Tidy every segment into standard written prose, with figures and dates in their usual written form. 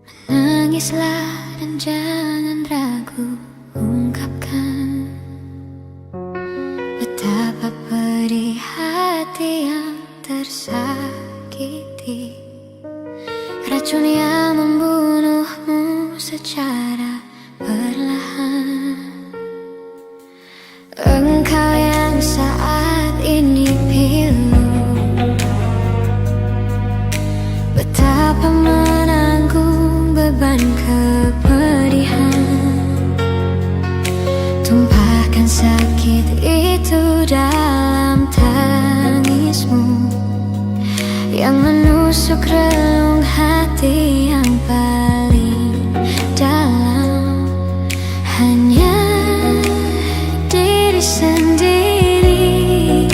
Menangislah dan jangan ragu ungkapkan betapa pedih hati yang tersakiti, racun yang membunuhmu secara perlahan. Engkau yang saat ini pilu, betapa menanggung beban kepedihan. Tumpahkan sakit itu dalam tangismu yang menusuk relung hati yang paling dalam. Hanya diri sendiri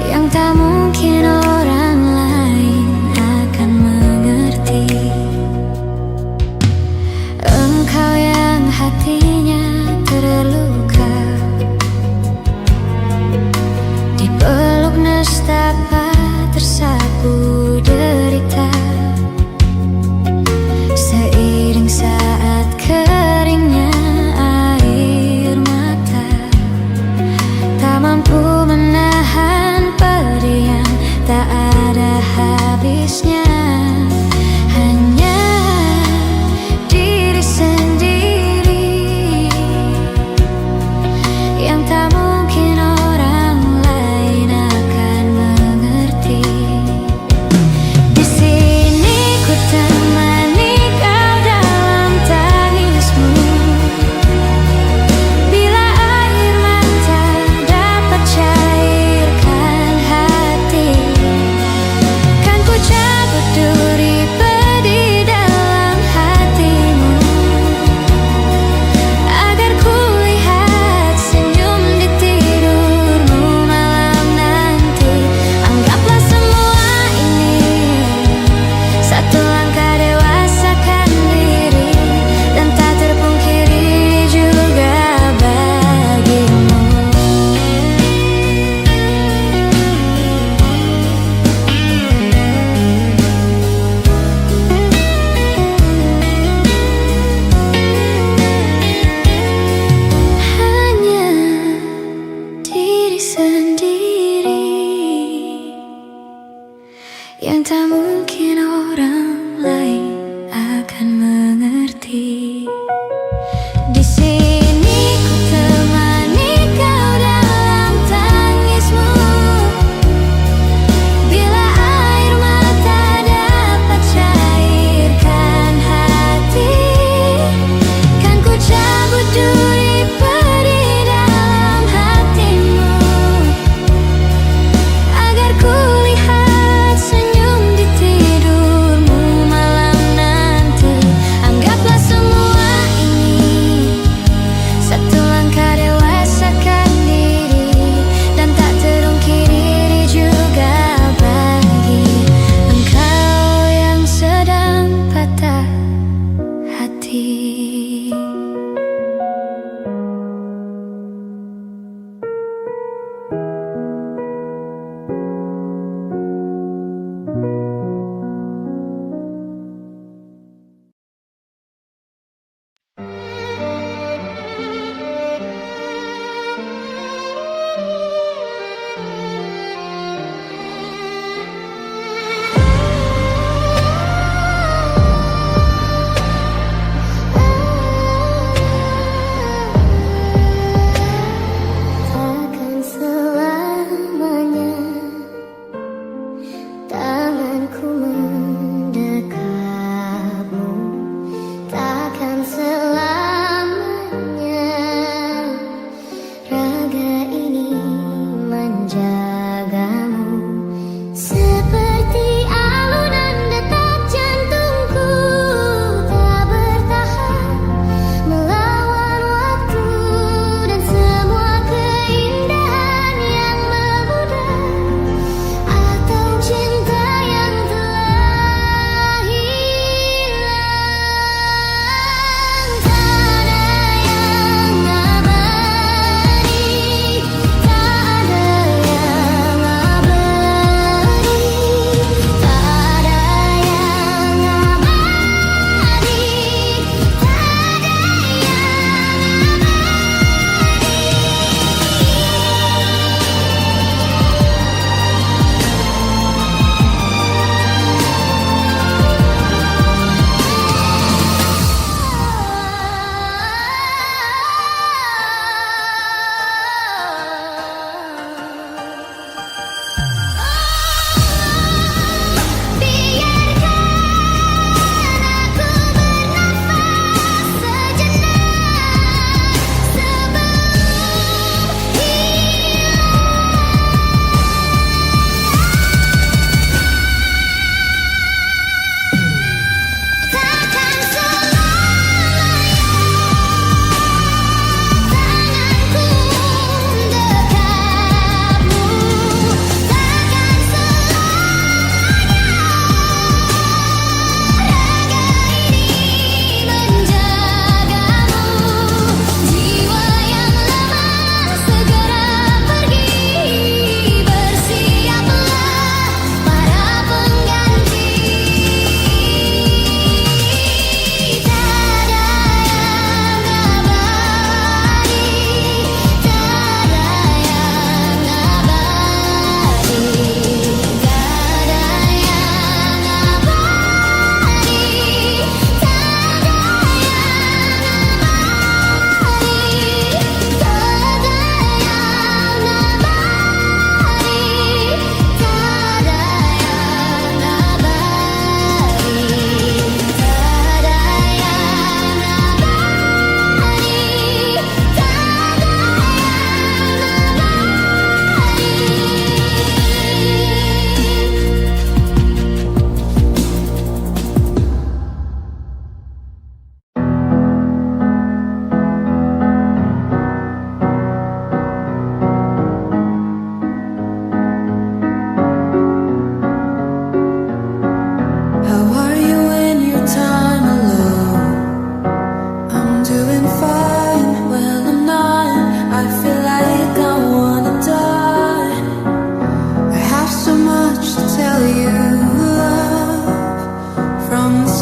yang tak mungkin orang lain akan mengerti. Engkau yang hatinya terluka, dipeluk nestapa tersapu derita.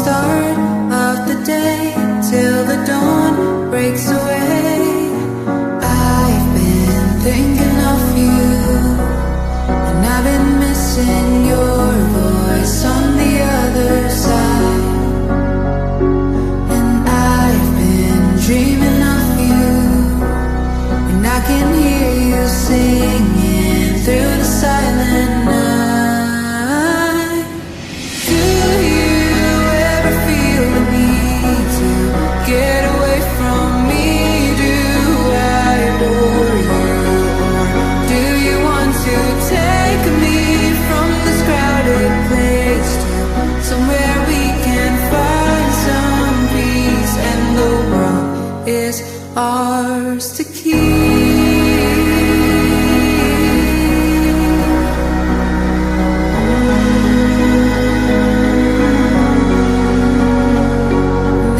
start of the day till the dawn breaks away. I've been thinking of you, and I've been missing your voice on the other side. And I've been dreaming of you, and I can hear you singing through the silent night. Do you ever feel the need to get away from me? Do I bore you, or do you want to take me from this crowded place to somewhere we can find some peace, and the world is ours to keep?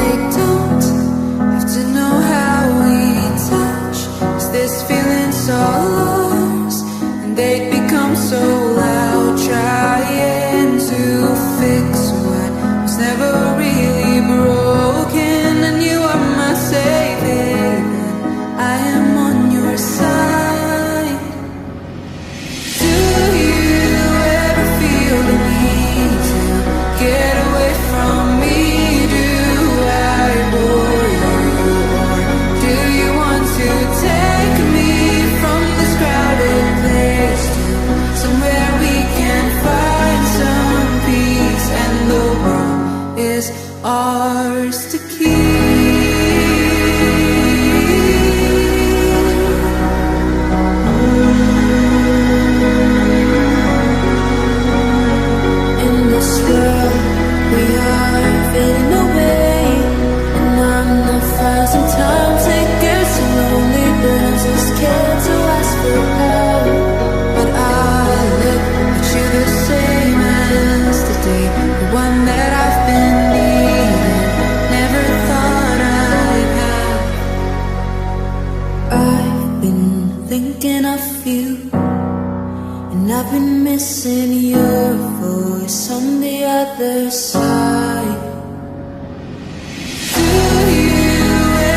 They don't have to know how we touch, 'cause this feeling's all ours, and they'd become so loud trying to fix what was never really broken. And you are my safe haven, I am on your side. Do you ever feel the need to get away from me? Do I bore you, or do you want to take me from this crowded place to somewhere we can find some peace, and the world is ours to keep? In this world, we are fading away, and I'm not thousand times it gets so lonely, but I'm so scared to ask for help. But I look at you the same as the day, the one that I've been needing, never thought I'd have. I've been thinking of you, and I've been missing your voice on the other side. Do you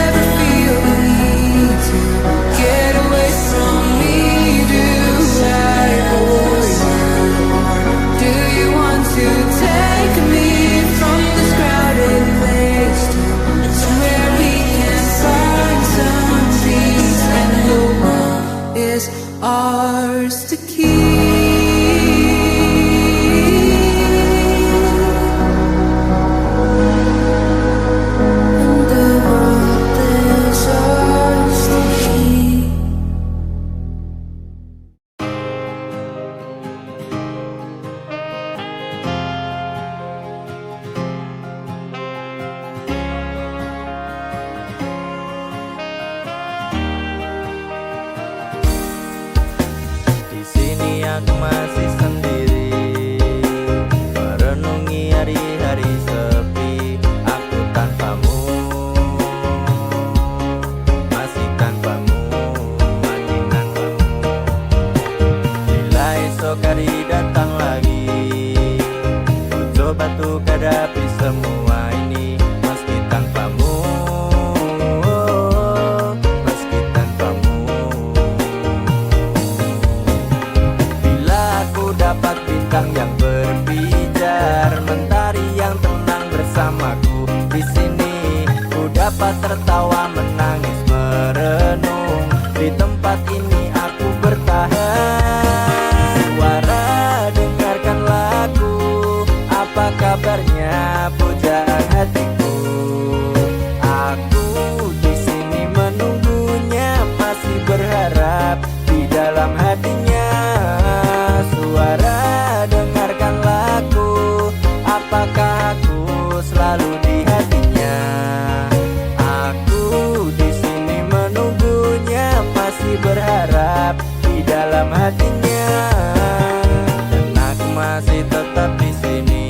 ever feel the need to get away from me? Do I bore you, or do you want to take me from this crowded place to somewhere we can find some peace, and the world is ours to keep? And the world is ours to keep. Di sini aku masih sendiri, merenungi hari-hari sepi. Aku tanpamu, masih tanpamu, makin tanpamu. Bila esok hari datang lagi, ku coba untuk hadapi semua ini, meski tanpamu, meski tanpamu. Bila aku dapat bintang yang berpijar, mentari yang tenang bersamaku di sini, ku dapat tertawa, menangis, merenung. Di tempat ini aku bertahan. Suara dengarkan lagu, apa kabarnya pujaan hatiku? Aku di sini menunggunya, masih berharap di dalam hatinya. Suara dengarkan lagu, apakah aku selalu di hatinya? Aku di sini menunggunya, masih berharap di dalam hatinya. Dan aku masih tetap di sini,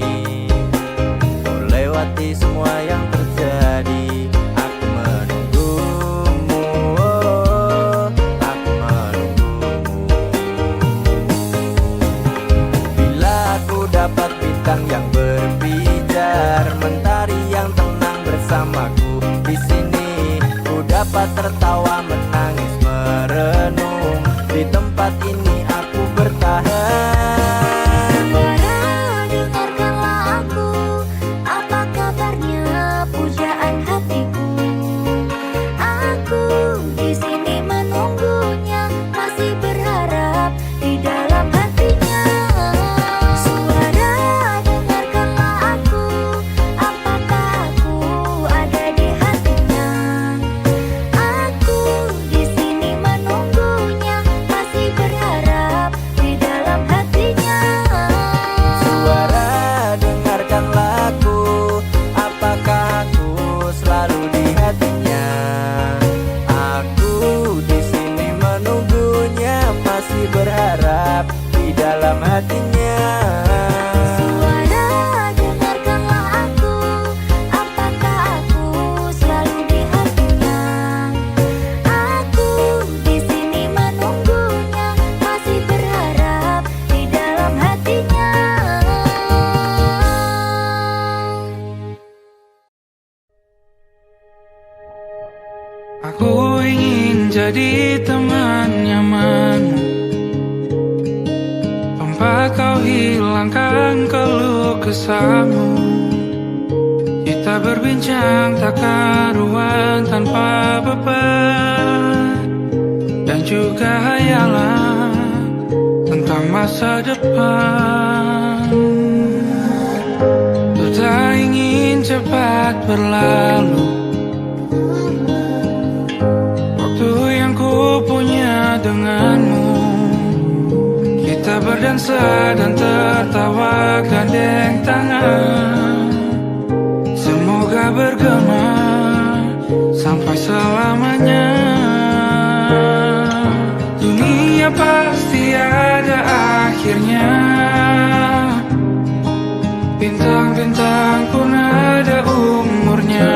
melewati semua yang terjadi. Aku menunggumu, aku menunggumu. Bila aku dapat bintang yang berpijar, mentari tempat tertawa, menangis, merenung. Di tempat ini aku bertahan. Suara, dengarkanlah aku. Apa kabarnya pujaan hatiku? Aku di sini menunggunya, masih berharap di dalam hatinya. Suara, dengarkanlah aku. Apakah aku ada di hatinya? Aku di sini menunggunya, masih berharap di dalam hatinya. Suara, dengarkanlah aku. Apakah aku selalu di hatinya? Aku di sini menunggunya, masih berharap di dalam hatinya. Suara, dengarkanlah aku. Apakah aku selalu di hatinya? Aku di sini menunggunya, masih berharap di dalam hatinya. Aku ingin jadi teman nyamanmu, tempat kau hilangkan keluh kesahmu. Kita berbincang tak karuan tanpa beban, dan juga hayalan tentang masa depan. Ku tak ingin cepat berlalu waktu yang ku punya denganmu. Kita berdansa dan tertawa gandeng tangan. Semoga bergema sampai selamanya. Dunia pasti ada akhirnya, bintang-bintang pun ada umurnya.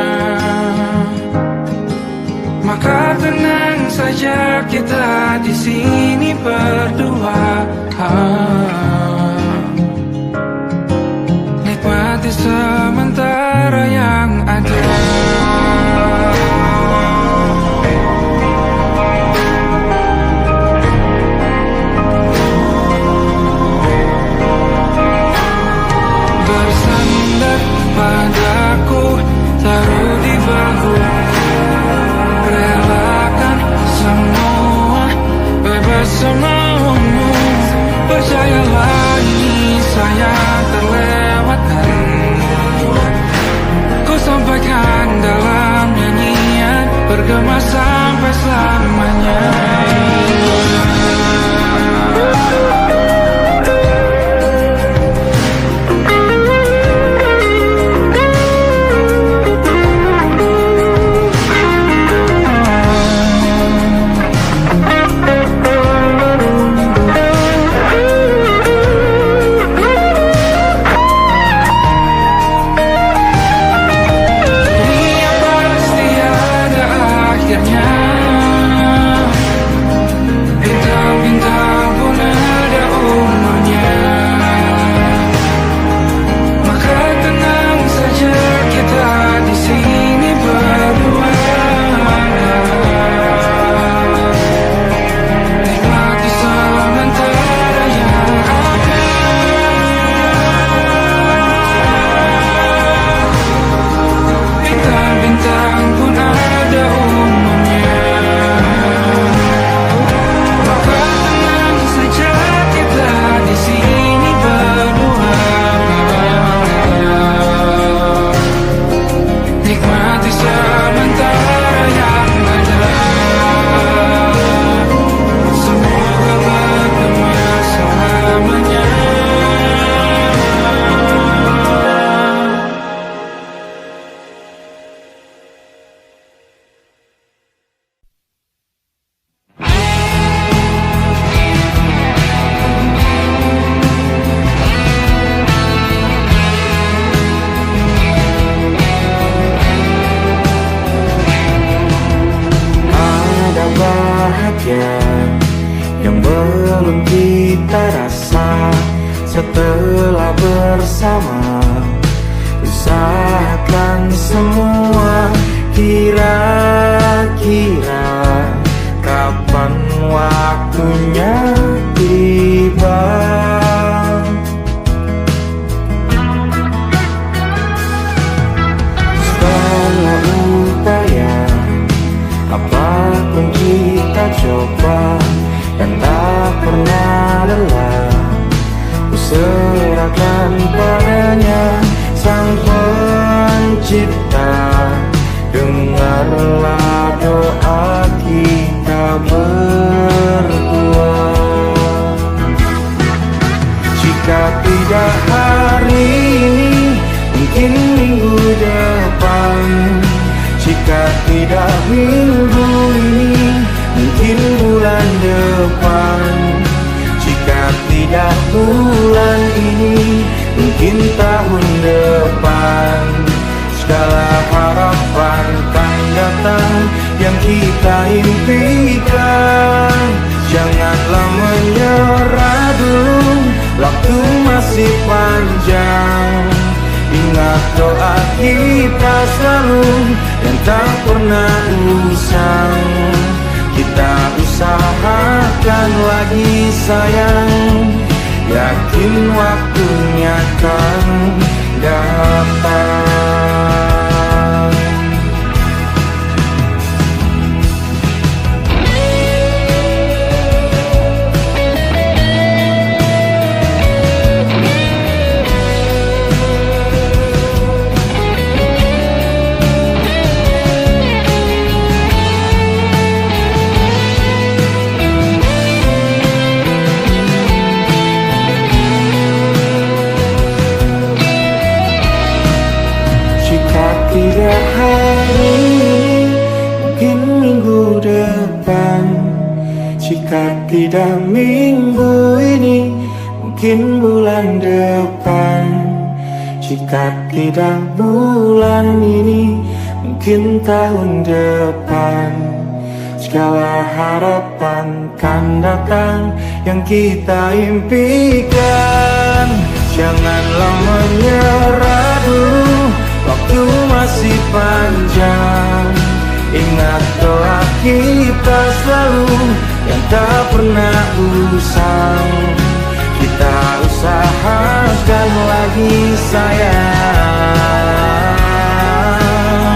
Maka tenang saja kita di sini berdua. Nikmati sementara yang ada. Bersandar padaku, taruh di bahu. Relakan semua, bebas semaumu. Percayalah ini saya terlewatkan. Ku sampaikan dalam nyanyian, bergema sampai selamanya. Dunia pasti ada akhirnya, bintang-bintang pun ada umurnya. Maka tenang saja kita di sini berdua. Nikmati sementara yang ada. Bintang-bintang pun ada umurnya. Maka tenang saja kita di sini berdua. Nikmati sementara yang ada. Semoga bergema selamanya. Ada bahagia yang belum kita rasa setelah bersama. Usahakan semua kira-kira pencipta, dengarlah doa kita berdua. Jika tidak hari ini, mungkin minggu depan. Jika tidak minggu ini, mungkin bulan depan. Jika tidak bulan ini, mungkin tahun depan. Segala harapan kan datang yang kita impikan. Janganlah menyerah dulu, waktu masih panjang. Ingat doa kita selalu yang tak pernah usang. Kita usahakan lagi sayang, yakin waktunya akan datang. Tidak hari ini, mungkin minggu depan. Jika tidak minggu ini, mungkin bulan depan. Jika tidak bulan ini, mungkin tahun depan. Segala harapan kan datang yang kita impikan. Janganlah menyerah dulu, waktu masih panjang. Ingat doa kita selalu yang tak pernah usang. Kita usahakan lagi sayang.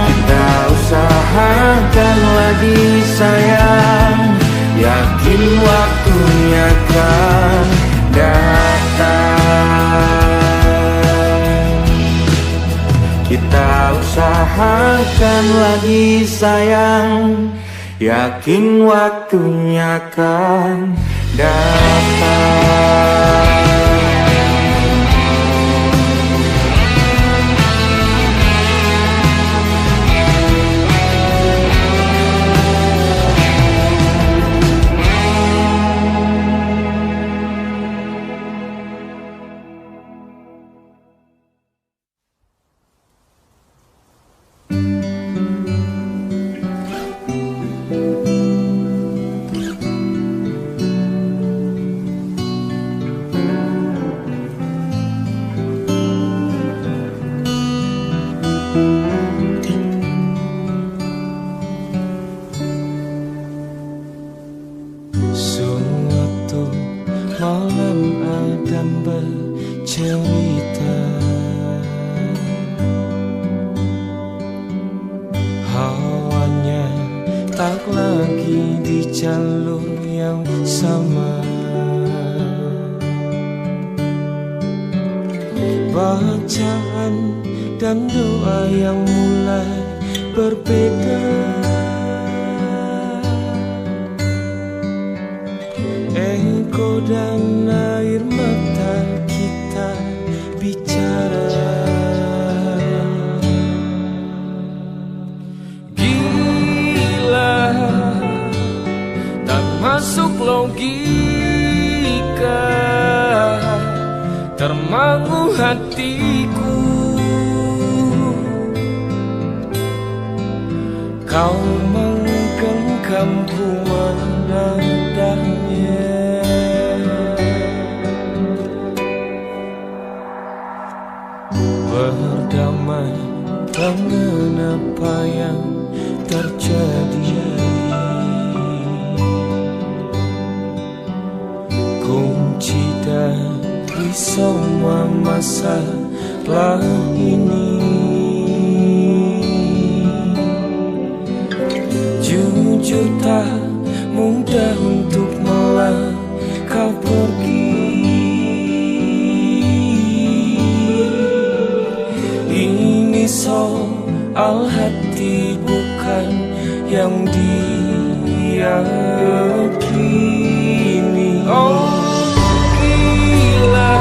Kita usahakan lagi sayang, yakin waktunya kan datang. Kita usahakan lagi sayang, yakin waktunya akan datang. Bacaan dan doa yang mulai berbeda. Engkau dan air mata kita bicara. Gila, tak masuk logika, termangu hatiku. Kau menggenggamku menadanya. Berdamai dengan apa yang terjadi. Kunci dari semua masalah ini, jujur tak mudah untuk melangkah pergi. Ini soal hati bukan yang diyakini. Oh gila,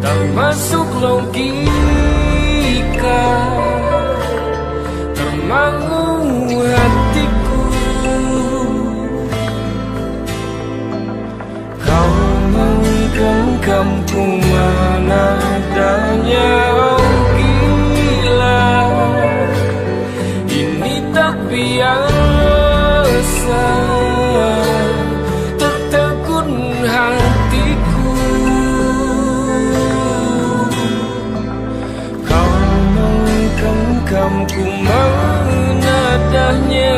tak masuk logika, termangu hatiku. Kau menggenggamku mana adanya. Oh gila, ini tak biasa, tertegun hatiku. Kau menggenggamku mana adanya.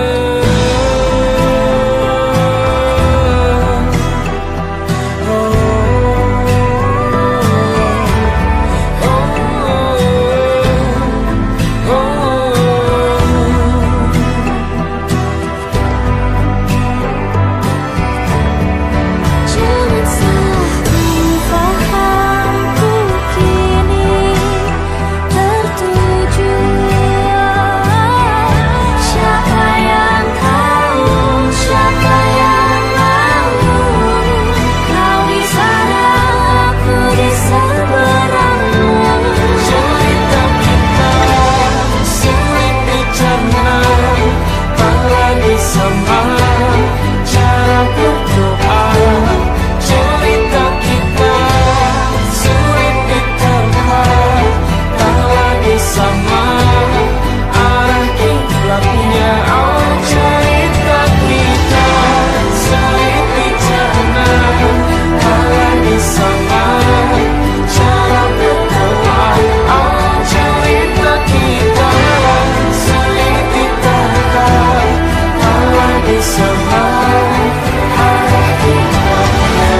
Jangan salah fahamku kini tertuju. Siapa yang tahu, siapa yang mahu? Kau di sana, aku di seberangmu. Cerita kita sulit dicerna, tak lagi sama cara berdoa. Cerita kita sulit diterka, tak lagi sama arah kiblatnya. Oh cerita kita sulit dicerna, tak lagi sama cara berdoa. Oh cerita kita sulit diterka, tak lagi sama arah kiblatnya.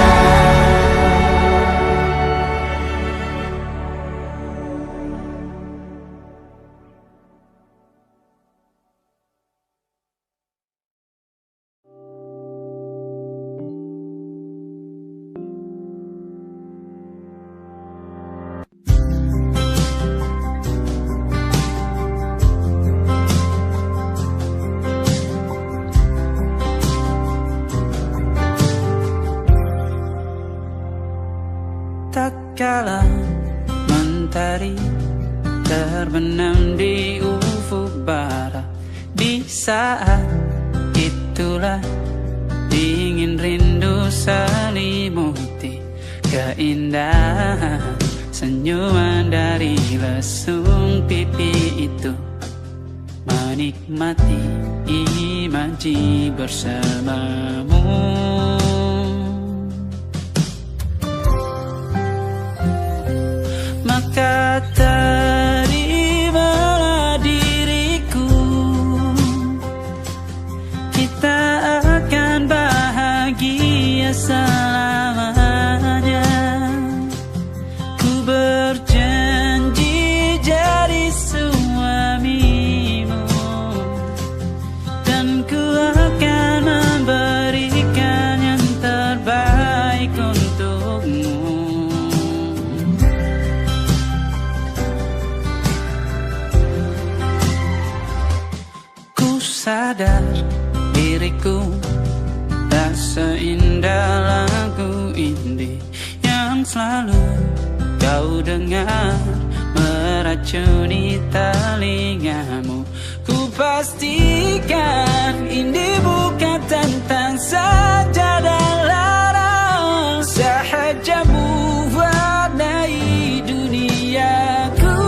Tak kala mentari terbenam di ufuk barat, di saat itulah dingin rindu selimuti keindahan senyuman dari lesung pipi itu, menikmati imaji bersamamu. Maka terimalah diriku, kita akan bahagia selamanya. Ku berjanji jadi suamimu, dan ku akan memberikan yang terbaik untukmu. Sadar diriku tak seindah lagu indie yang selalu kau dengar meracuni telingamu. Ku pastikan indie bukan tentang saja dan larang, sahaja mewarnai duniaku.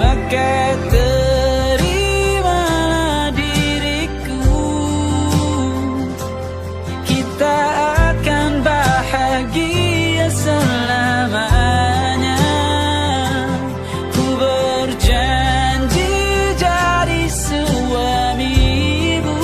Maka bahagia selamanya. Ku berjanji jadi suamimu,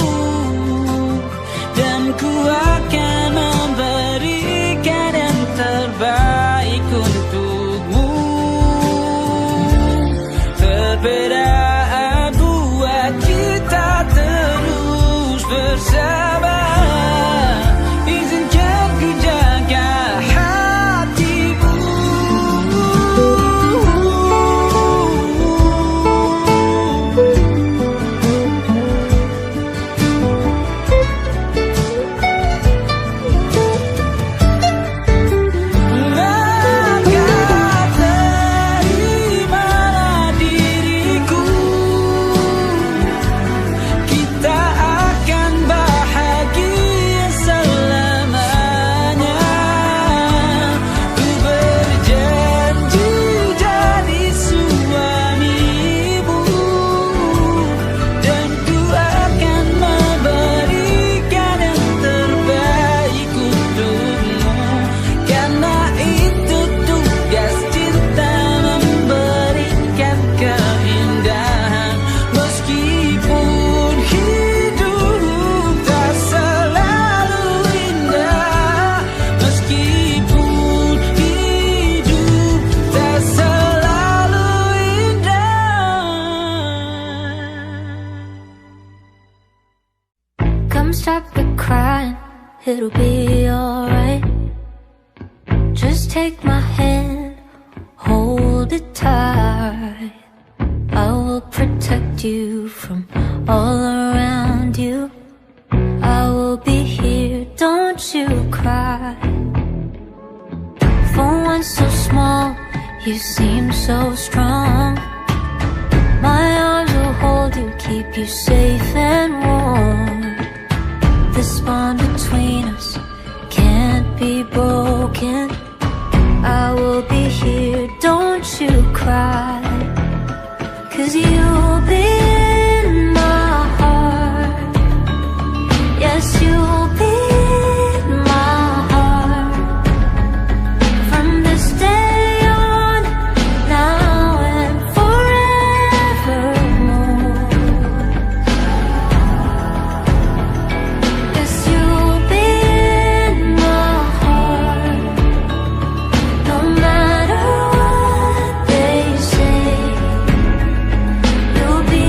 it'll be alright. Just take my hand, hold it tight. I will protect you from all around you. I will be here, don't you cry. For one so small, you seem so strong. My arms will hold you, keep you safe and warm. This bond between us can't be broken. I will be here, don't you cry. 'Cause you'll be in my heart. Yes, you'll be in my heart. From this day on, now and forevermore. Yes, you'll be in my heart. No matter what they say, you'll be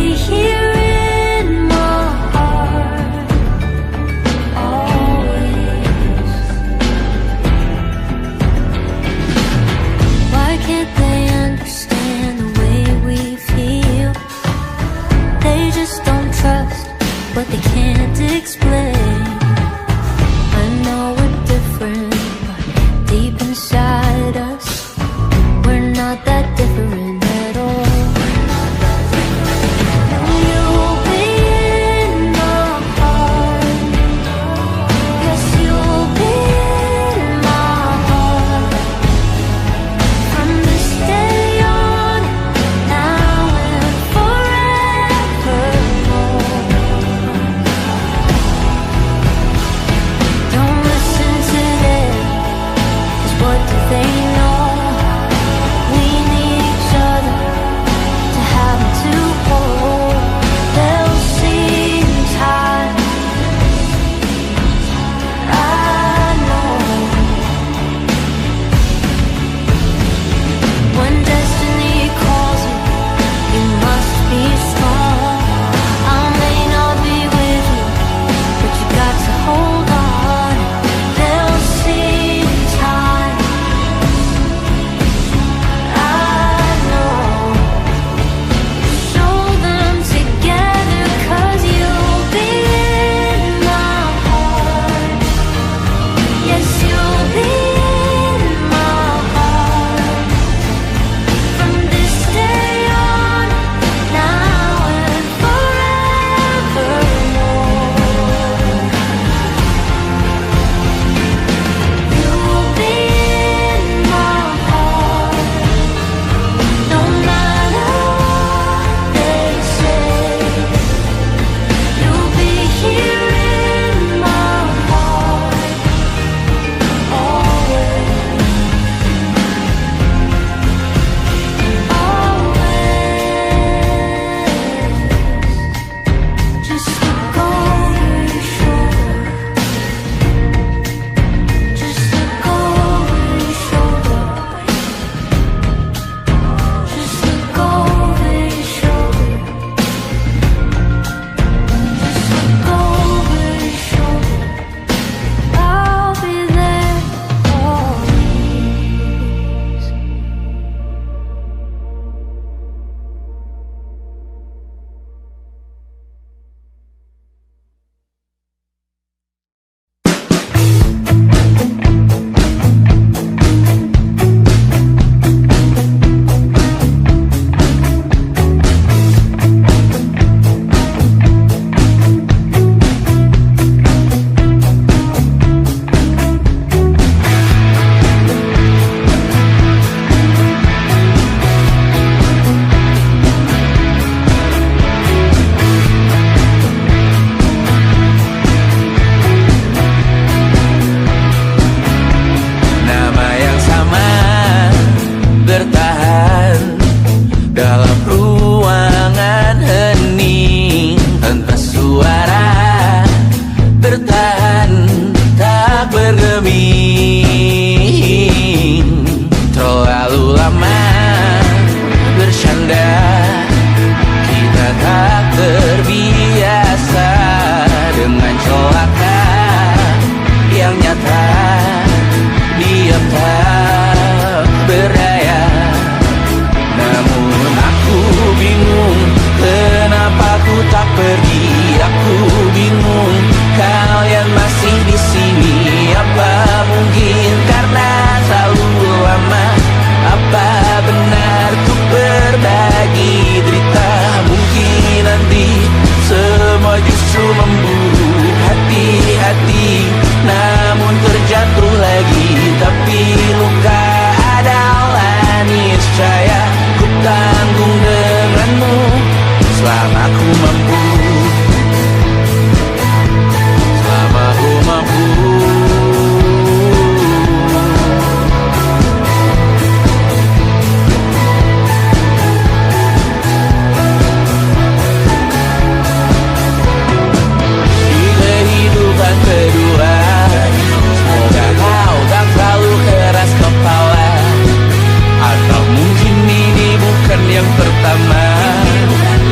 pertama,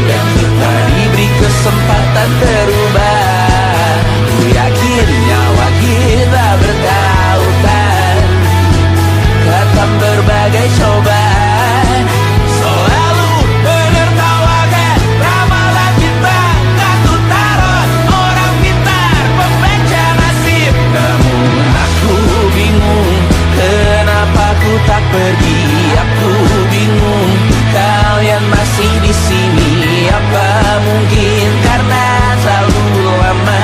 dan kita diberi kesempatan berubah. Ku yakin nyawa kita bertautan, datang berbagai cobaan. Selalu menertawakan ramalan kita, kartu tarot orang pintar pembaca nasib. Namun aku bingung, kenapa ku tak pergi. Aku bingung, kalian masih di sini. Apa mungkin karena terlalu lama?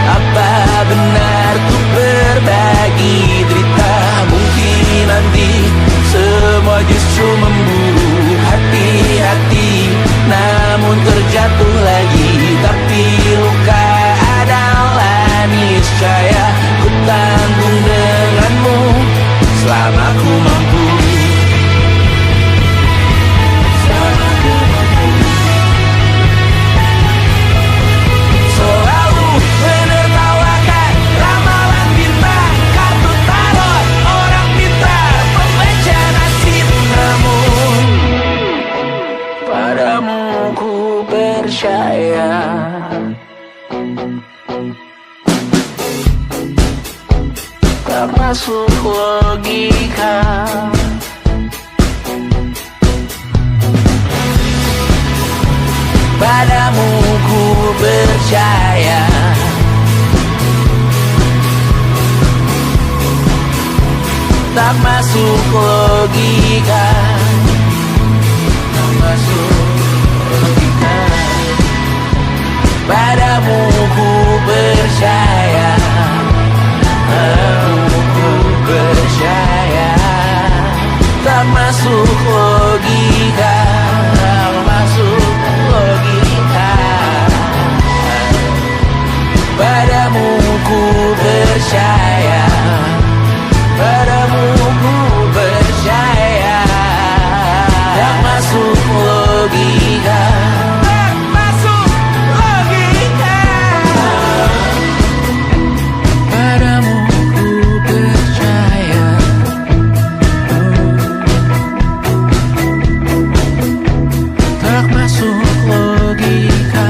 Apa benar ku berbagi derita? Mungkin nanti semua justru memburu hati-hati, namun terjatuh lagi. Tapi luka adalah niscaya ku tanggung denganmu selama ku mampu. Selalu menertawakan ramalan bintang, kartu tarot orang pintar pembaca nasib. Namun padamu ku percaya, tak masuk logika. Padamu ku percaya, tak masuk logika. Tak masuk logika. Padamu ku percaya, padamu ku percaya, tak masuk logika. Tak masuk logika. Padamu ku percaya, padamu ku percaya, tak masuk logika. Tak masuk logika. Padamu ku percaya, tak masuk logika.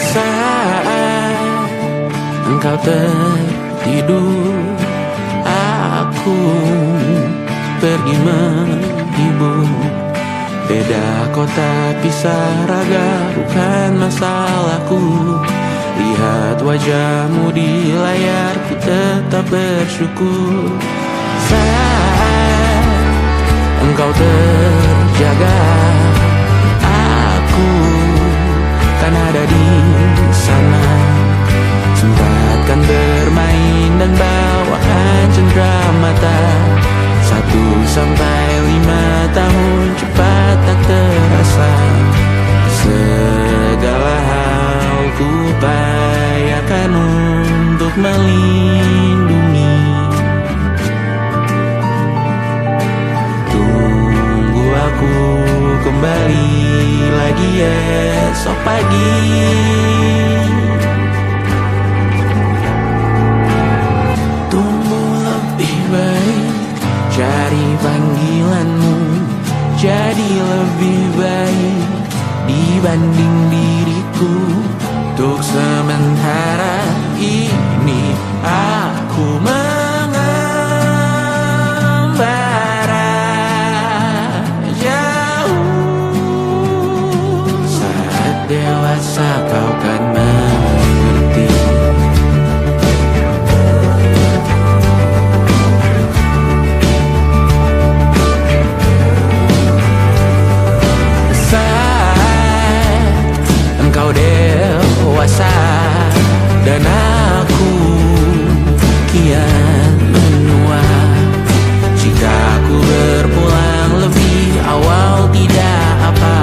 Saat engkau tertidur, aku pergi menghibur. Beda kota pisah raga bukan masalahku. Lihat wajahmu di layar, ku tetap bersyukur. Saat engkau terjaga, aku kan ada di sana. Sempatkan bermain dan bawakan cenderamata. 1-5 tahun cepat tak terasa. Segala hal ku upayakan untuk melindungi. Tunggu aku kembali lagi esok pagi. Tumbuh lebih baik, cari panggilanmu. Jadi lebih baik dibanding diriku. Untuk sementara ini aku mengembara jauh. Saat dewasa kau kan mengerti. Saat engkau dewasa dan aku kian menua. Jika aku berpulang lebih awal tidak apa.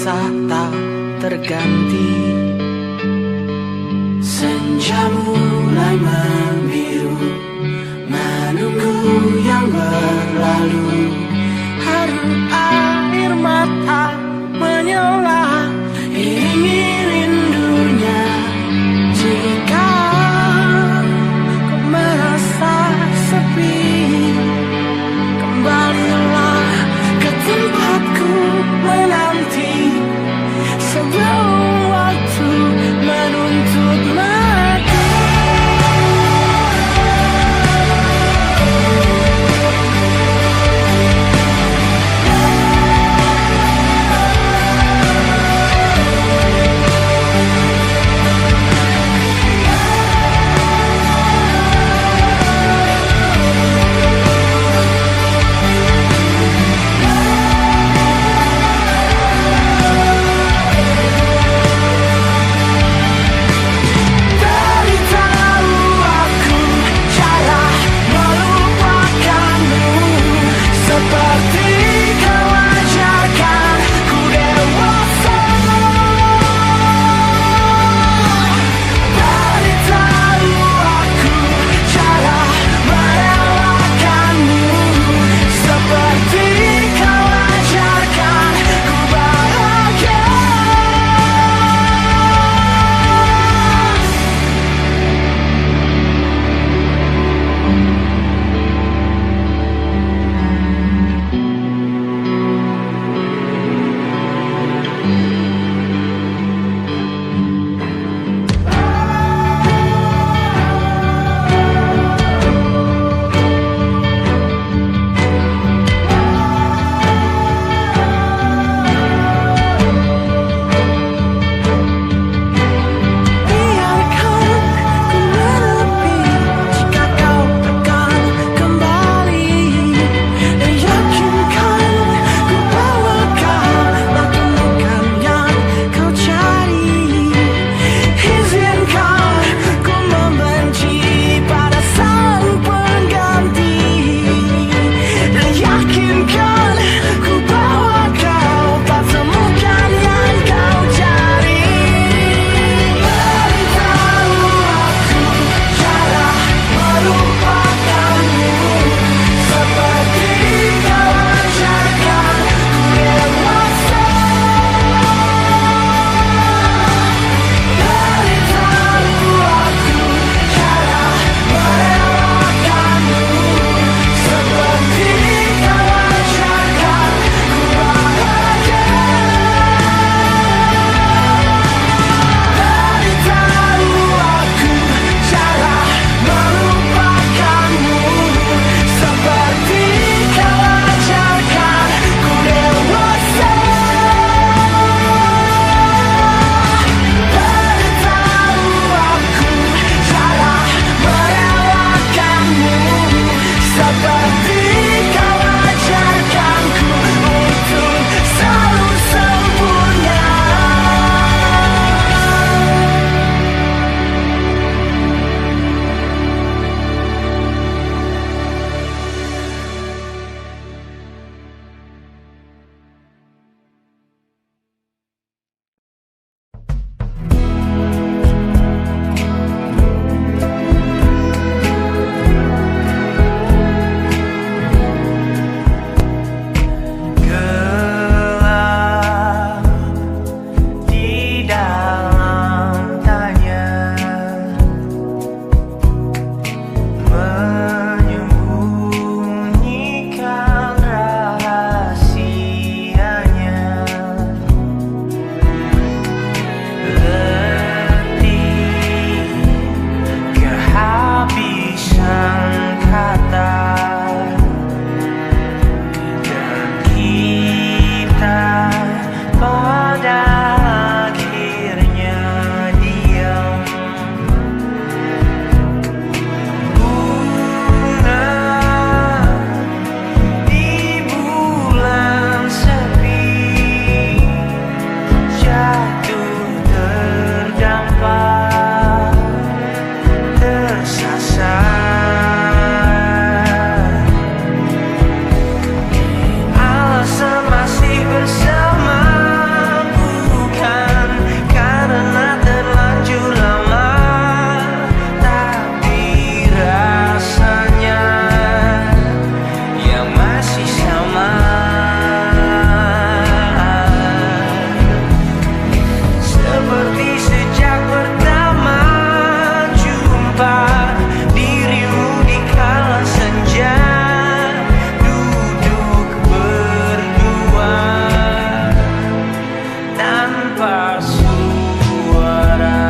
rasa tak terganti. Senja mulai membiru, menunggu yang berlalu. Haru air mata menyela, iringi rindunya. Jika kau merasa sepi, kembalilah ke tempatku menanti. Sebelum waktu menuntut mati. tanpa suara.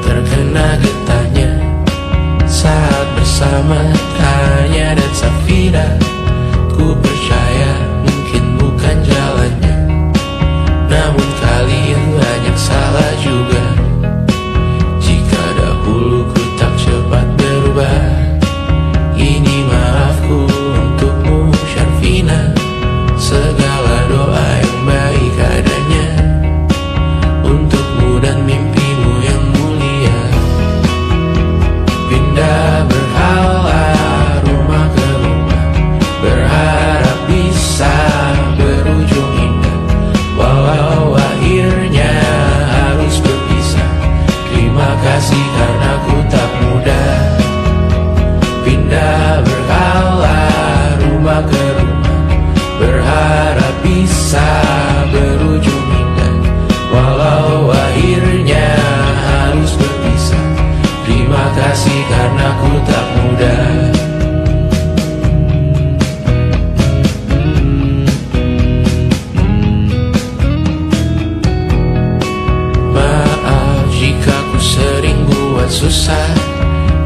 Terkena getahnya saat bersama Tanya dan Safira. Ku percaya mungkin bukan jalannya, namun kalian banyak salah juga. Jika dahulu ku tak cepat berubah, ini maafku untukmu Syarfina. Segala doa yang baik adanya untukmu dan mimpimu yang mulia. Pindah berhala rumah ke rumah, berharap bisa berujung indah. Walau akhirnya harus berpisah, terima kasih karena ku tak mudah. Pindah berhala rumah ke rumah, berharap bisa berujung indah. Walau akhirnya harus berpisah, terima kasih karena ku tak mudah. Maaf jika ku sering buat susah.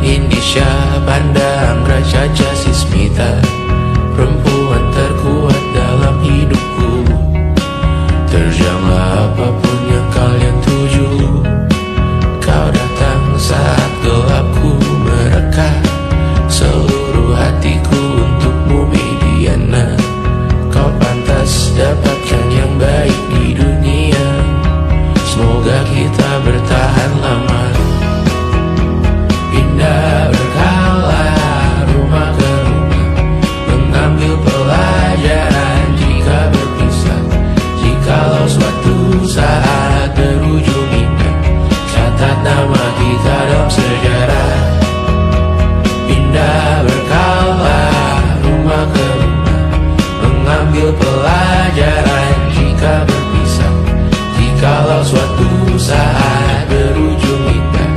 Indisha, Banda, Anggra, Caca, Sismita, perempuan terkuat dalam hidupku. Terjanglah apapun yang kalian tuju. Kau datang saat gelapku mereka, seluruh hatiku untukmu Mediana. Kau pantas dapatkan yang baik di dunia, semoga kita bertahan lama. Pindah berkala rumah ke rumah, mengambil pelajaran jika berpisah. Jikalau suatu saat berujung indah, catat nama kita dalam sejarah. Pindah berkala rumah ke rumah, mengambil pelajaran jika berpisah. Jikalau suatu saat berujung indah,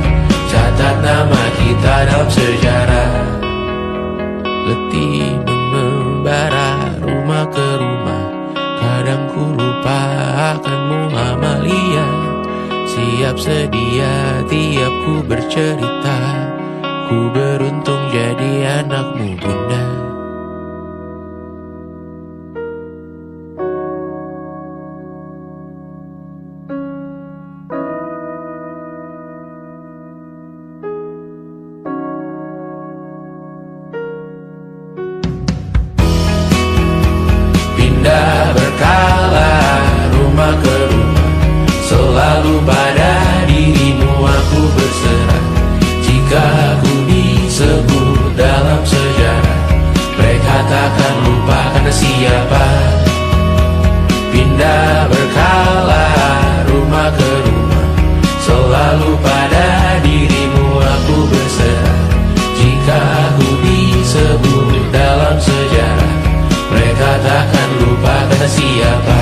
catat nama kita dalam sejarah. Letih mengembara rumah ke rumah, kadang ku lupa akanmu Amalia. Siap sedia tiap ku bercerita, ku beruntung jadi anakmu bunda. karena siapa. Pindah berkala rumah ke rumah, selalu pada dirimu aku berserah. Jika aku disebut dalam sejarah, mereka takkan lupa kata siapa.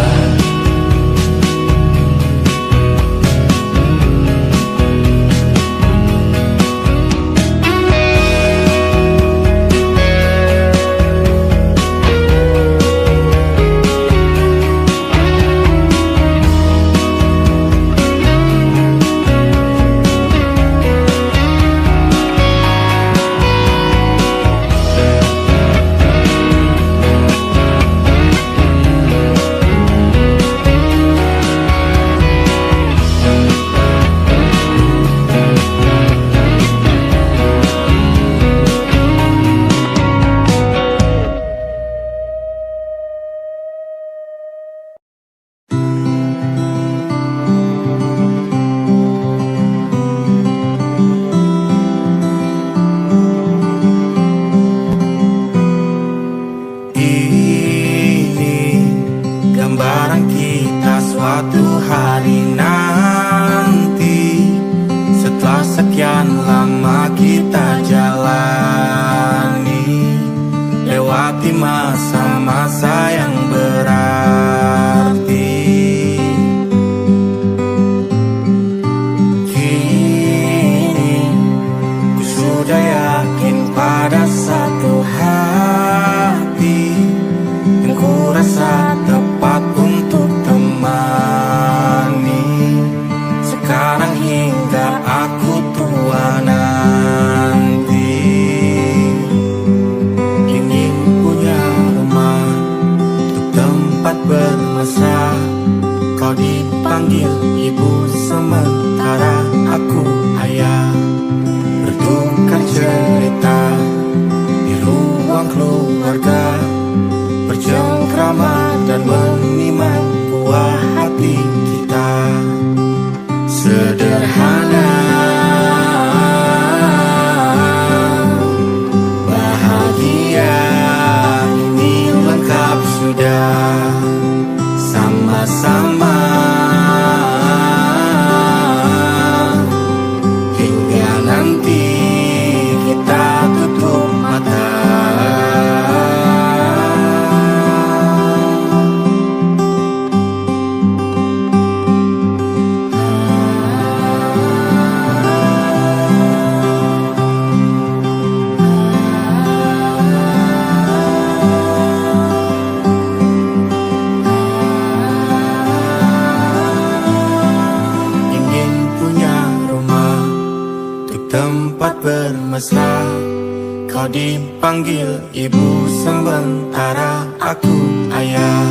Kau dipanggil ibu sementara aku ayah,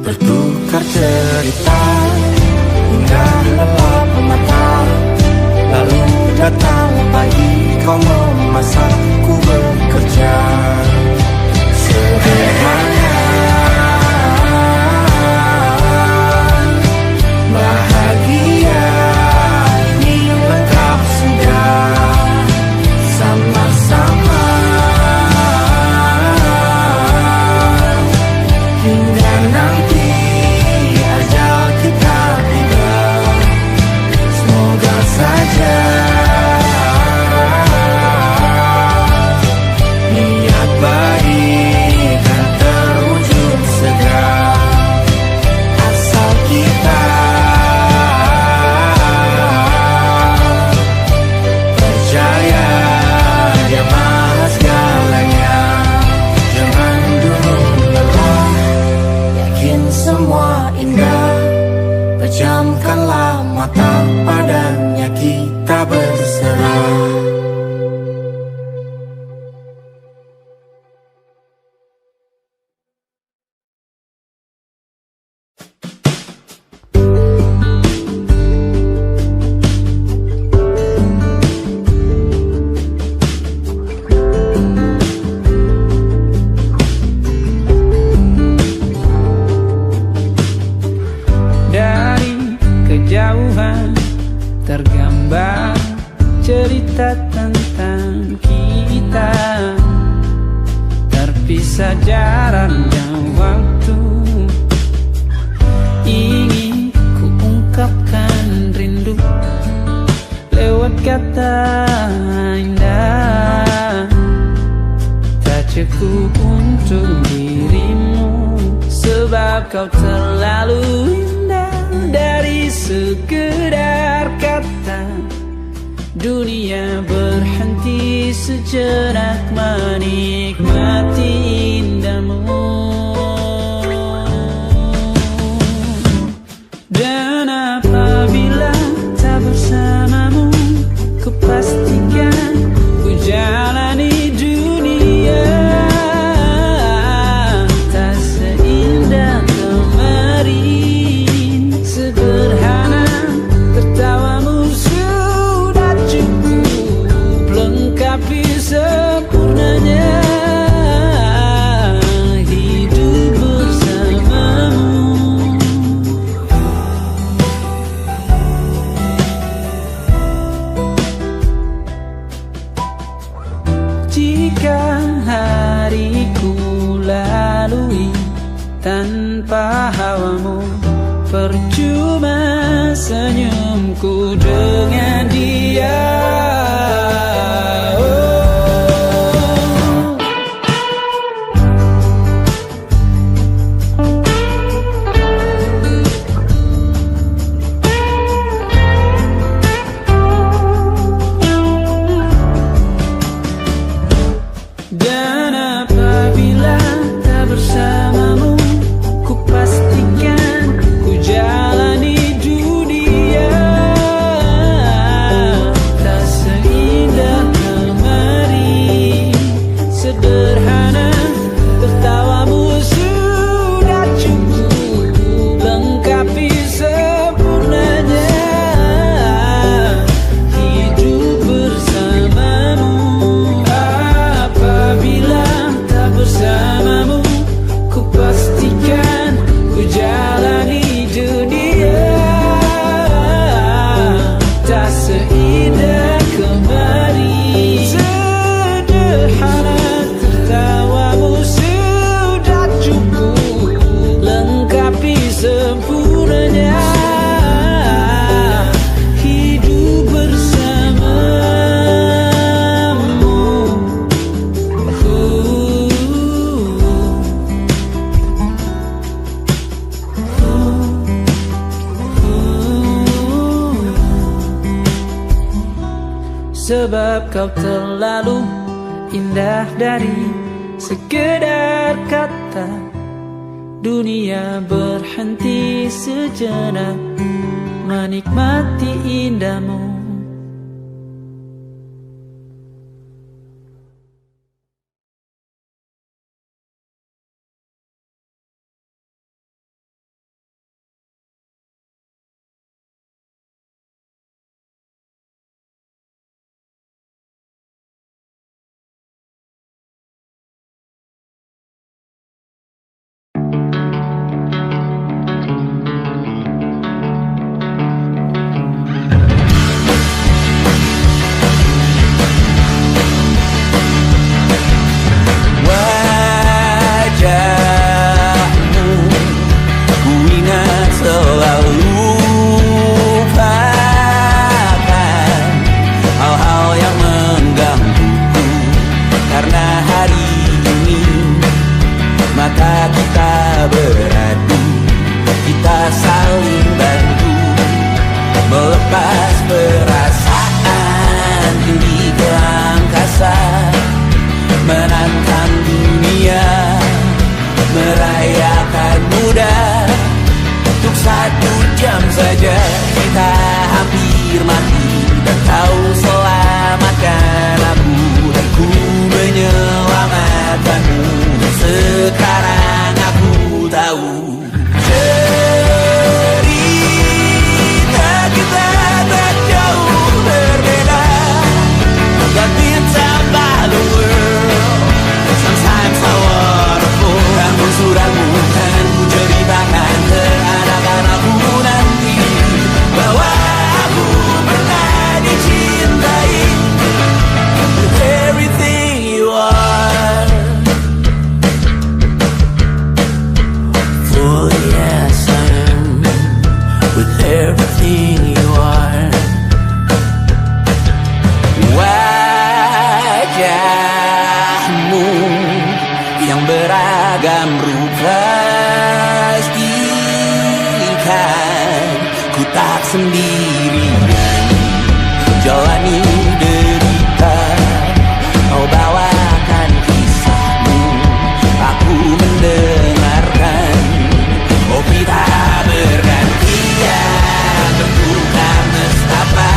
bertukar cerita hingga lelap mata. Lalu datang pagi kau memasak, ku bekerja sederhana. Bahagia ini lengkap sudah, sama-sama hingga nanti ajal kita tiba. Semoga saja niat baik kan terwujud segera, asal kita percaya Dia Maha segalanya. Jangan dulu lelah, yakin semua indah. Pejamkanlah mata, padanya kita berserah. Dari kejauhan tergambar cerita sepanjang waktu. Ingin ku ungkapkan rindu lewat kata indah, tak cukup untuk dirimu, sebab kau terlalu indah. Dari sekedar kata, dunia berhenti sejenak menikmati indahmu. Dan apabila tak bersamamu, ku pastikan ku jalani dunia tak seindah kemarin. Sederhana, tertawamu sudah cukup lengkapi sempurnanya hidup bersamamu. Jika hariku lalui tanpa hawamu, percuma senyumku dengan dia. Dan apabila tak bersamamu, ku pastikan ku jalani dunia tak seindah kemarin. Sederhana, tertawamu sudah cukup lengkapi sempurnanya hidup bersamamu. Apabila tak bersamamu, ku pastikan ku jalani dunia tak seindah kemarin. Sederhana, tertawamu sudah cukup lengkapi sempurnanya hidup bersamamu. Sebab kau terlalu indah dari sekedar kata, dunia berhenti sejenak menikmati indahmu. beragam rupa. Pastikan ku tak sendirian jalani derita. Kau bawakan kisahmu, aku mendengarkan. Kopi tak bergantian, bertukar nestapa,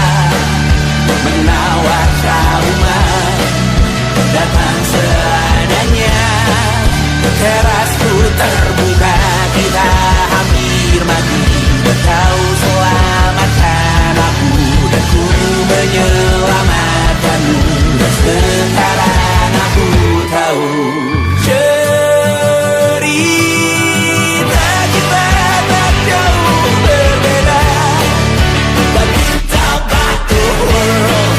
menawar trauma, datang seadanya. Terasku terbuka, kita hampir mati. Kau selamatkan aku dan ku menyelamatkanmu. Dan sekarang aku tahu cerita kita tak jauh berbeda. But it's about the world.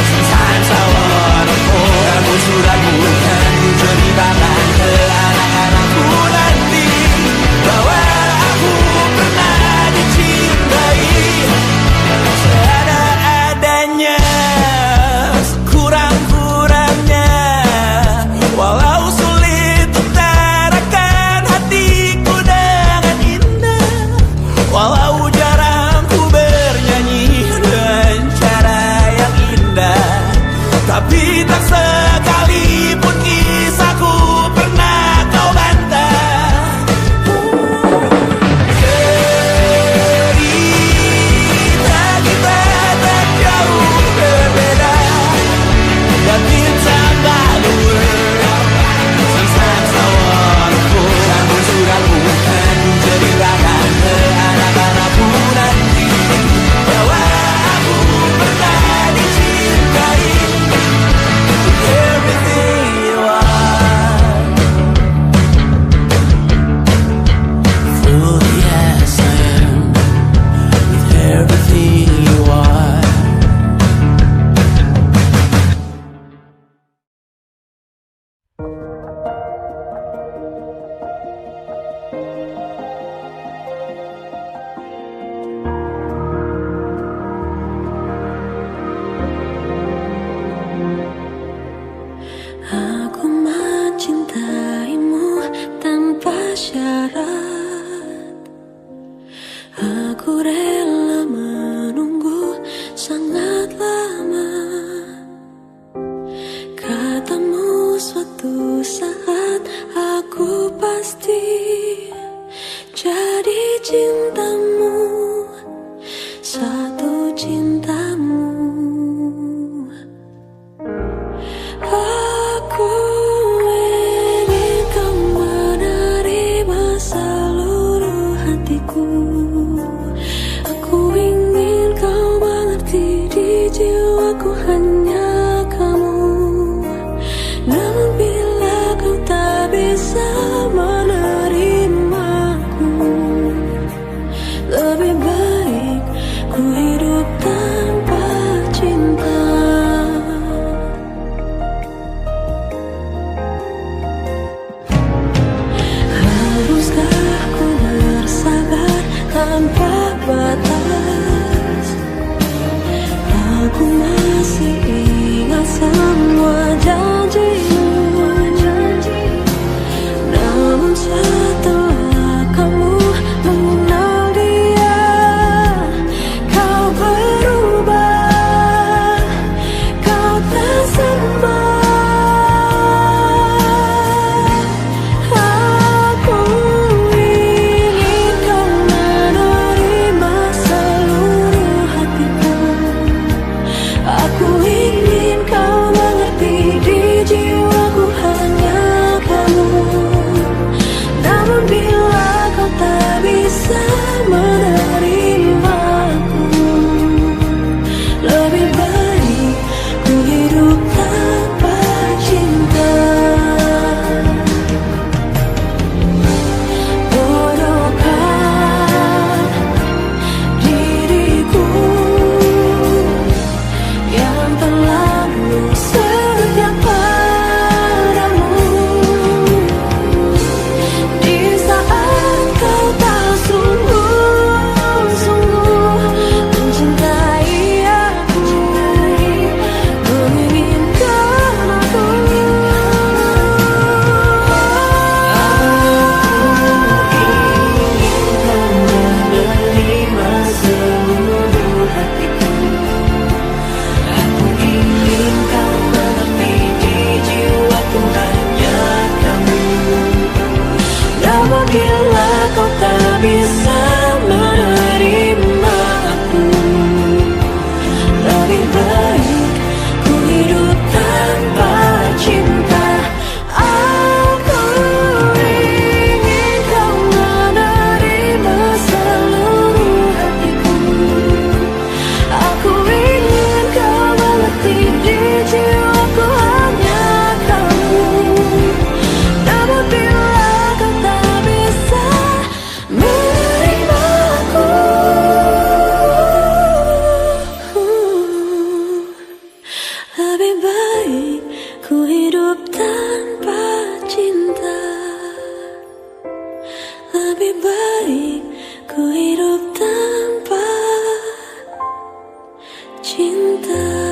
Sometimes I wanna call. Kamu sudah bukan ceritakan ke anak-anakku nanti bahwa aku pernah dicintai seada-adanya, sekurang-kurangnya. Walau sulit utarakan hatiku dengan indah, walau jarang ku bernyanyi dengan cara yang indah, tapi tak sekalipun kisahku pernah kau bantah. Cerita kita tak jauh berbeda, but it's about the world. Sometimes I wanna go. Kamu sudah bukan ceritakan ke anak-anakku nanti bahwa aku pernah dicintai. Everything you are, fully as I am, with everything you are. Aku mencintaimu tanpa syarat. Aku rela menunggu sangat lama. Katamu suatu saat aku pasti jadi cintamu, satu cintamu. Aku ingin kau menerima seluruh hatiku. Aku ingin kau mengerti di jiwaku hanya kamu. Namun bila kau tak bisa menerimaku, lebih baik ku hidup tanpa cinta.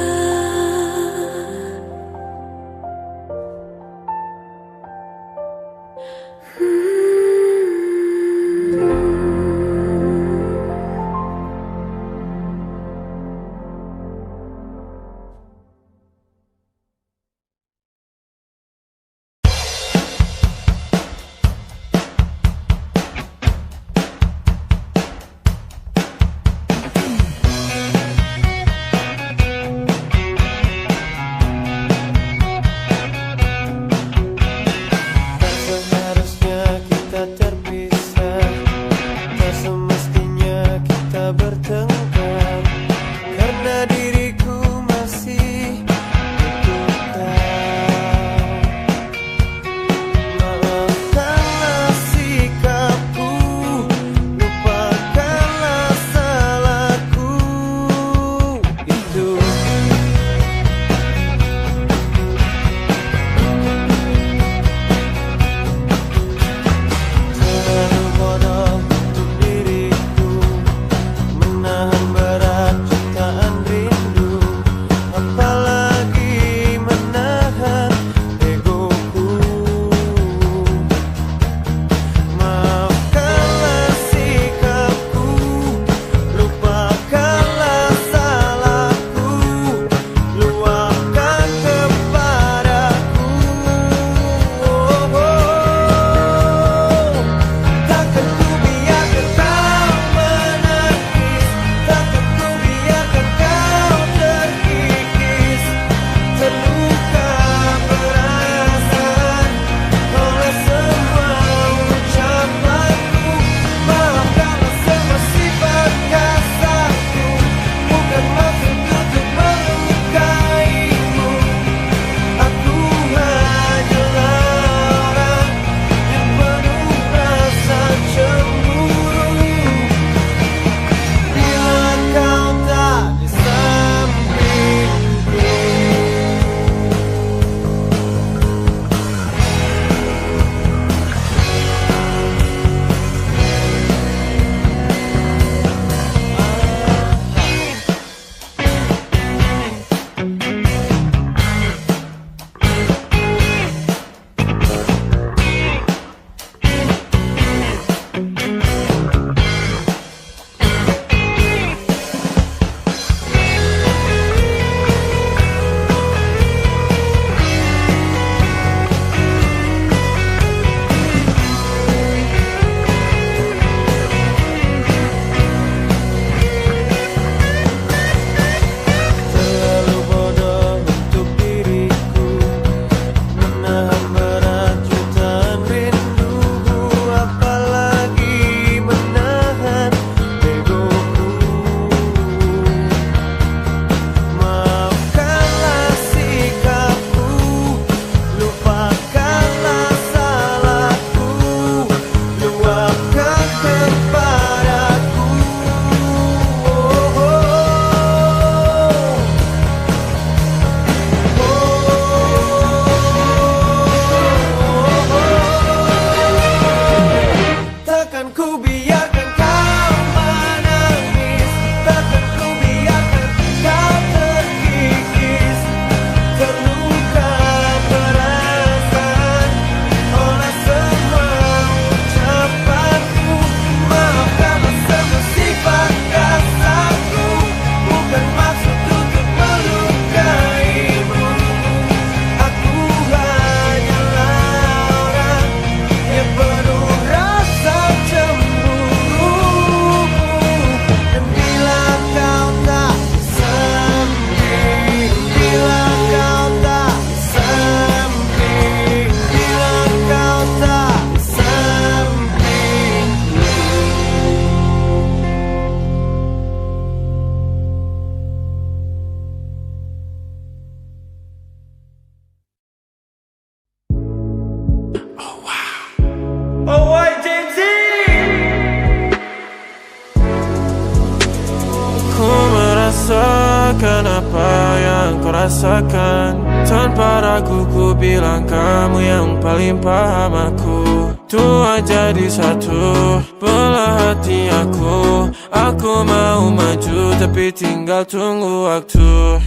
rasakan apa yang kau rasakan. Tanpa ragu ku bilang kamu yang paling paham aku. Tua jadi satu, belah hati aku. Aku mau maju tapi tinggal tunggu waktu.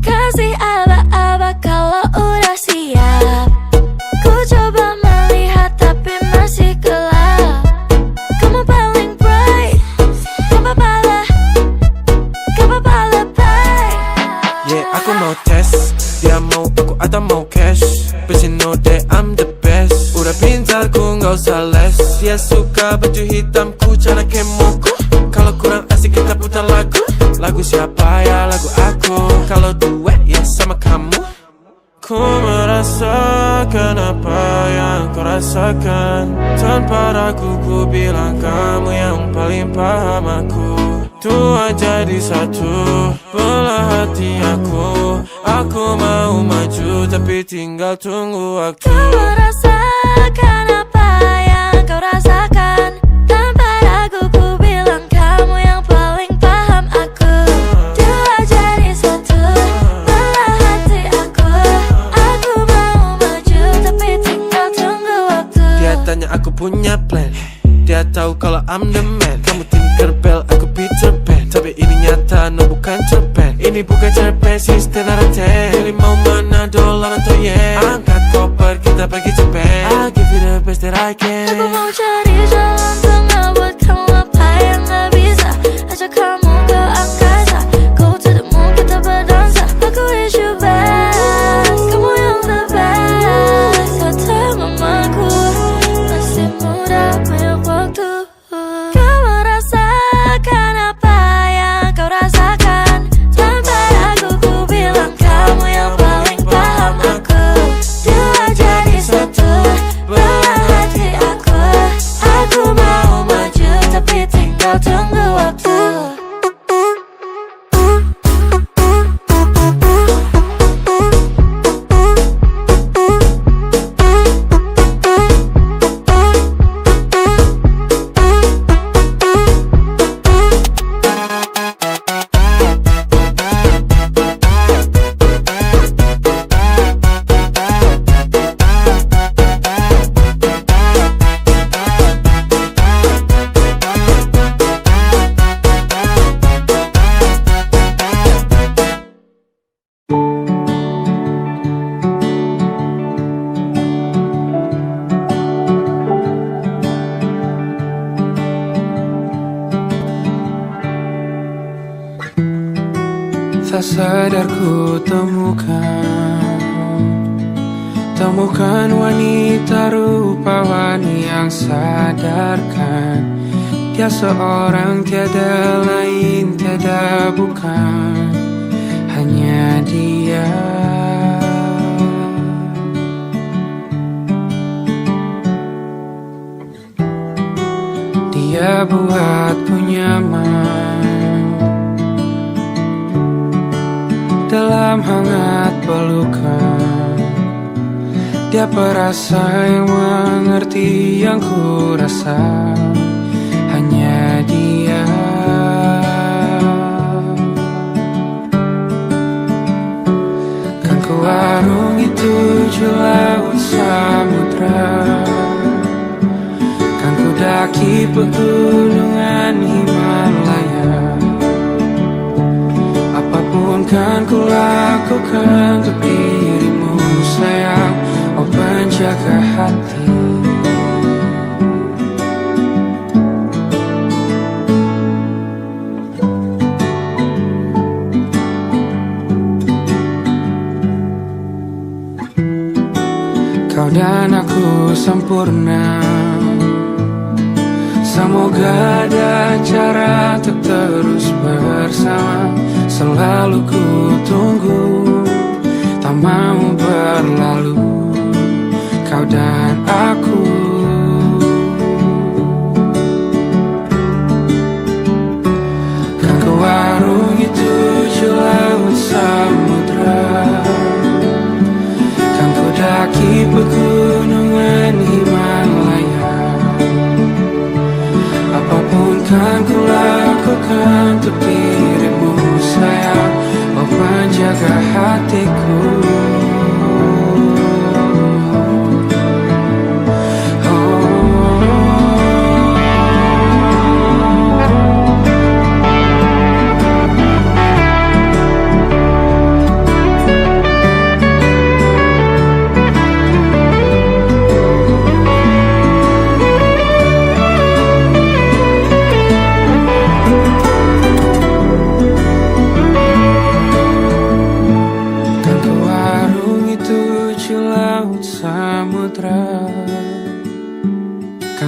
Kasih aba-aba kalau udah siap. Ku coba melihat tapi masih gelap. Kamu paling bright, gak apa-apa lebay. Yeah, aku mau tes, dia mau aku atau mau cash. But you know that I'm the best. Udah pintar ku gak usah les. Dia suka baju hitamku, cara kemoku. Kalau kurang asik kita putar lagu. Lagu siapa ya? Lagu aku. Kalau duet ya sama kamu. Ku merasakan apa yang kau rasakan. Tanpa ragu ku bilang kamu yang paling paham aku. Tua jadi satu, belah hati aku. Aku mau maju tapi tinggal tunggu waktu. Ku merasakan apa yang kau rasakan. Tanpa ragu ku bilang kamu yang paling paham aku. Dua jadi satu, belah hati aku. Aku mau maju tapi tinggal tunggu waktu. Dia tanya aku punya plan. Dia tahu kalau I'm the man. Kamu Tinkerbell, aku Peter Pan. Tapi ini nyata, no bukan cerpen. Ini bukan cerpen, sistem narate. Pilih mau mana, dolar atau yen. Angkat koper, kita pergi Japan. I'll give you the best that I can. Aku mau cari jalan tengah buat kamu apa yang gak bisa. Ajak kamu ke angkasa, go to the moon, kita berdansa. Aku wish you best, kamu yang the best. Kata mamaku, masih muda banyak waktu. Kau merasakan apa yang kau rasakan. Tanpa ragu ku bilang kamu yang paling paham aku. Dua jadi satu, belah hati aku. Aku mau maju tapi tinggal tunggu waktu. Tak sadar ku temukan wanita rupawani yang sadarkan. Dia seorang tiada lain, tiada bukan, hanya dia. Dia buatku nyaman dalam hangat pelukan. Dia perasa yang mengerti yang ku rasa, hanya dia. Kan ku arungi 7 laut samudra, kan ku daki pegunungan Himalaya. Apapun kan ku lakukan untuk dirimu sayang, oh penjaga hati. Kau dan aku sempurna, semoga ada cara untuk terus bersama. Selalu ku tunggu, tak mau berlalu, kau dan aku. Kan ku arungi 7 laut samudra, kan ku daki pegunungan Himalaya. Apapun kan ku lakukan untuk dirimu sayang, oh penjaga hatiku. Oh.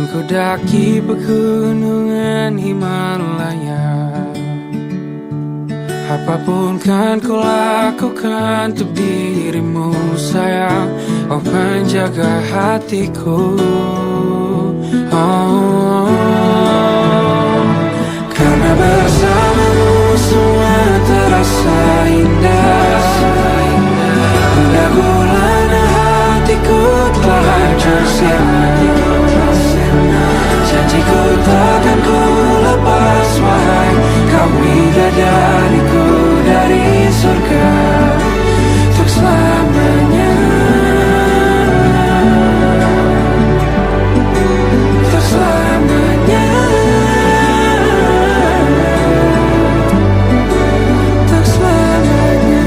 ku daki pegunungan Himalaya. Apapun kan ku lakukan untuk dirimu sayang, oh penjaga hatiku. Oh, karena bersamamu semua terasa indah. Gula-gulana hatiku telah hancur sirna. Janjiku takkan ku lepas, wahai kau bidadariku dari surga untuk selamanya. Untuk selamanya. Untuk selamanya.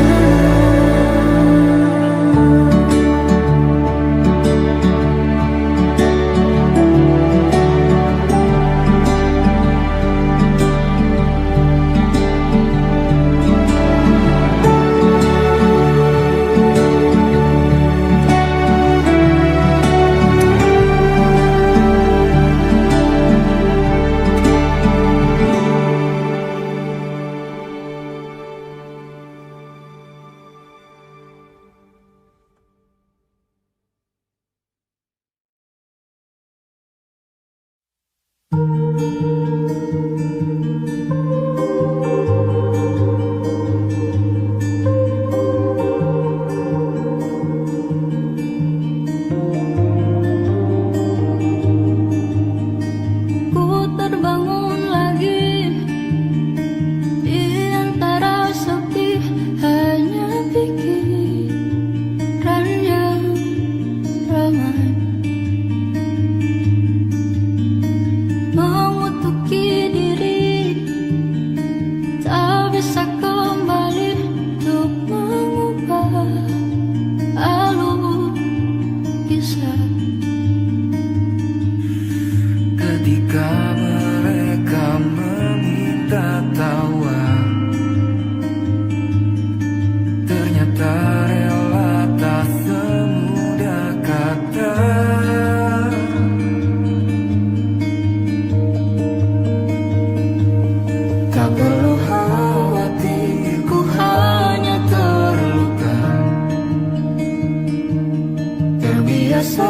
Terbiasa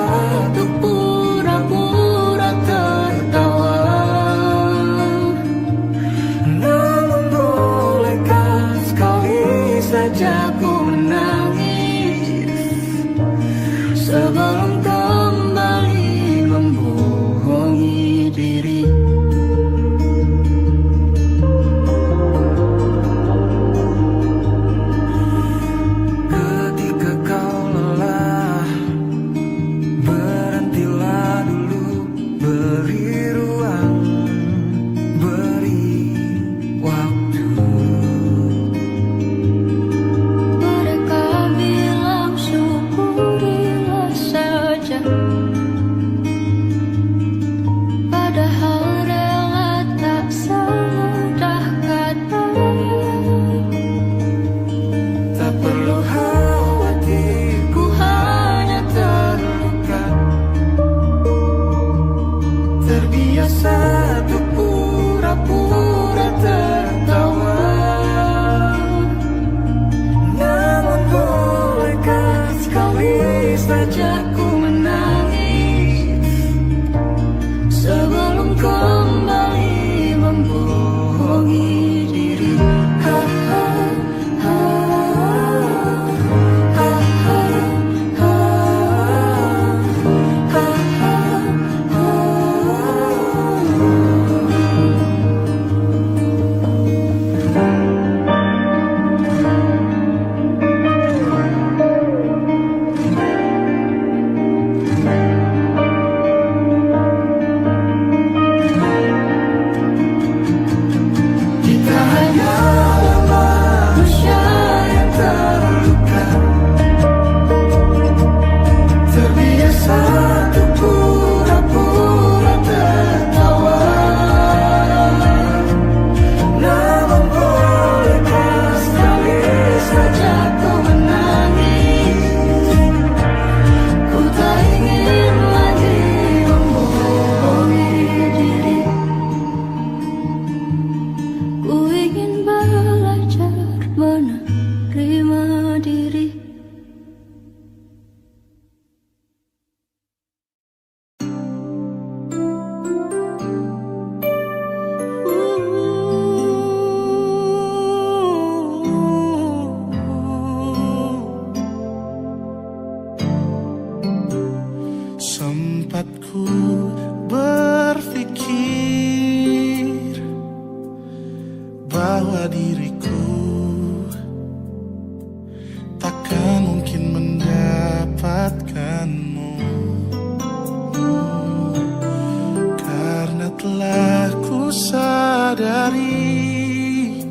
sadari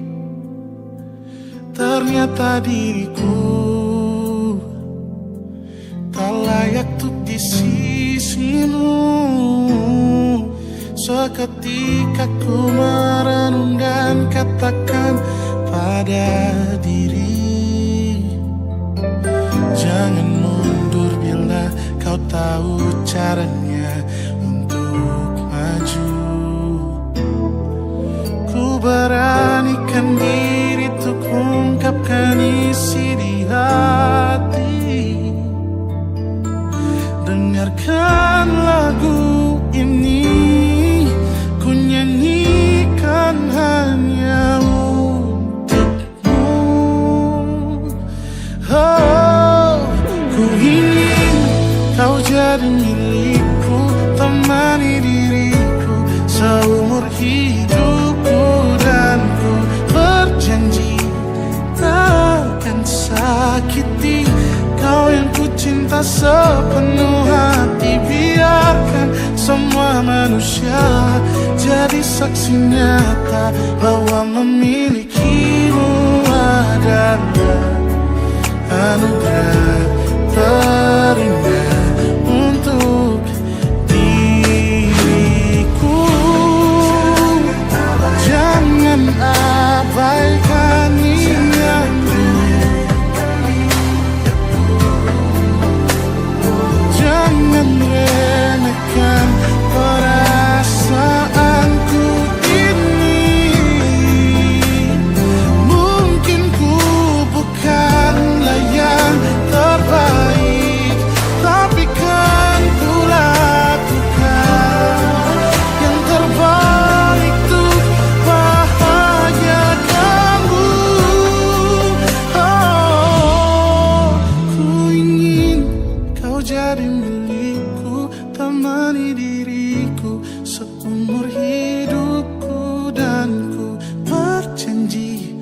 ternyata diriku tak layak untuk di sisimu. Seketika ku merenung dan katakan pada diri, jangan mundur bila kau tahu caranya untuk maju. Ku beranikan diri untuk ungkapkan isi di hati. Dengarkan lagu ini, ku nyanyikan hanya untukmu. Oh, ku ingin kau jadi milikku, temani diriku seumur hidupku, dan ku berjanji takkan sakiti kau yang ku cinta sepenuh hati. Biarkan semua manusia jadi saksi nyata bahwa memilikimu adalah anugerah terindah untuk diriku. Jangan abaikan niatku, jangan remehkan perasaanku ini. Mungkin ku bukanlah yang terbaik, tapi kan ku lakukan yang terbaik untuk bahagiakanmu. Oh, ku ingin kau jadi milikku, temani diriku seumur hidupku, dan ku berjanji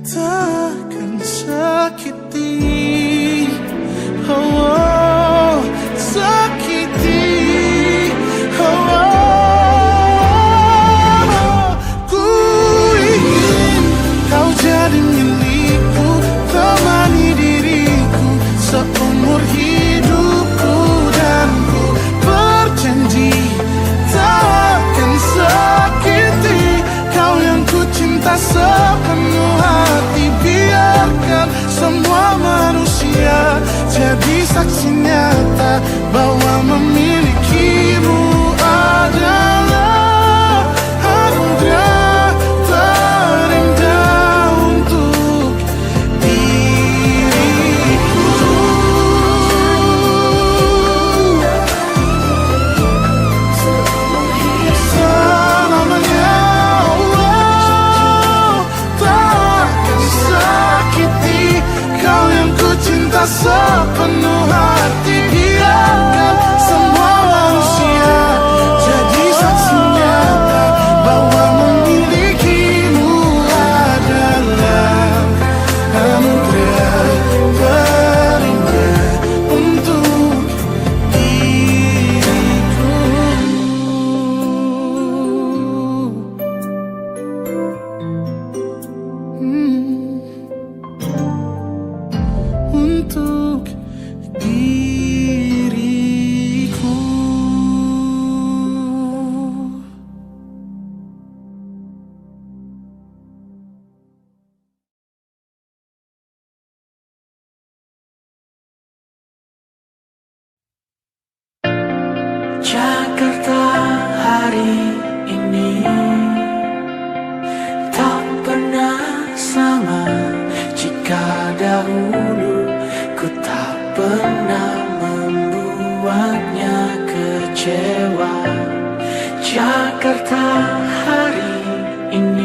takkan sakiti, oh, sakiti, oh. Ku ingin kau jadi milikku, temani diriku seumur hidupku, dan ku berjanji takkan sakiti kau yang ku cinta sepenuh hati. Biarkan semua manusia jadi saksi nyata bahwa memilikimu adalah anugerah terindah untuk diriku. Selamanya, oh, takkan sakiti kau yang ku cinta sepenuh hati. Biarkan semua manusia jadi saksi nyata bahwa memilikimu adalah anugerah terindah untuk diriku. Untuk diriku. Jakarta hari ini tak pernah sama. Jika dahulu ku tak pernah membuatnya kecewa, Jakarta hari ini